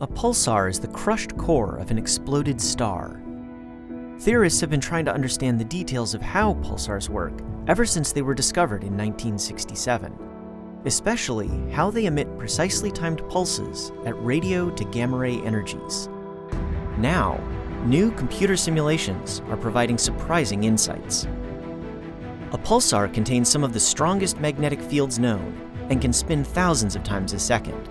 A pulsar is the crushed core of an exploded star. Theorists have been trying to understand the details of how pulsars work ever since they were discovered in 1967, especially how they emit precisely timed pulses at radio to gamma ray energies. Now, new computer simulations are providing surprising insights. A pulsar contains some of the strongest magnetic fields known and can spin thousands of times a second.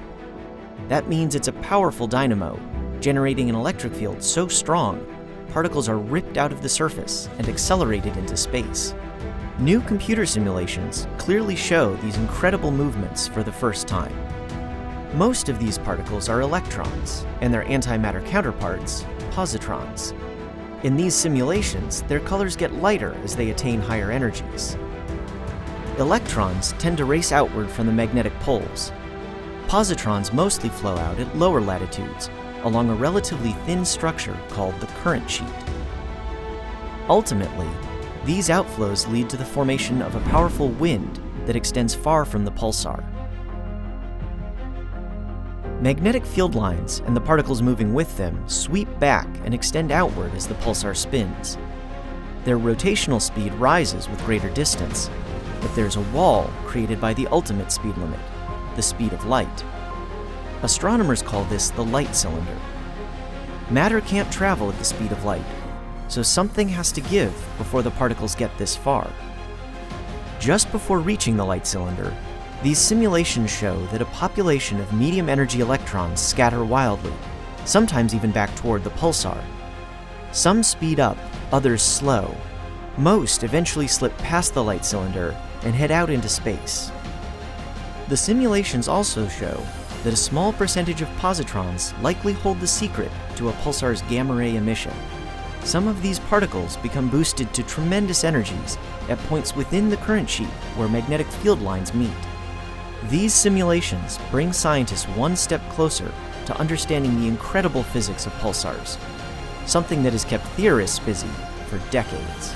That means it's a powerful dynamo, generating an electric field so strong, particles are ripped out of the surface and accelerated into space. New computer simulations clearly show these incredible movements for the first time. Most of these particles are electrons, and their antimatter counterparts, positrons. In these simulations, their colors get lighter as they attain higher energies. Electrons tend to race outward from the magnetic poles. Positrons mostly flow out at lower latitudes, along a relatively thin structure called the current sheet. Ultimately, these outflows lead to the formation of a powerful wind that extends far from the pulsar. Magnetic field lines and the particles moving with them sweep back and extend outward as the pulsar spins. Their rotational speed rises with greater distance, but there's a wall created by the ultimate speed limit, the speed of light. Astronomers call this the light cylinder. Matter can't travel at the speed of light, so something has to give before the particles get this far. Just before reaching the light cylinder, these simulations show that a population of medium-energy electrons scatter wildly, sometimes even back toward the pulsar. Some speed up, others slow. Most eventually slip past the light cylinder and head out into space. The simulations also show that a small percentage of positrons likely hold the secret to a pulsar's gamma ray emission. Some of these particles become boosted to tremendous energies at points within the current sheet where magnetic field lines meet. These simulations bring scientists one step closer to understanding the incredible physics of pulsars, something that has kept theorists busy for decades.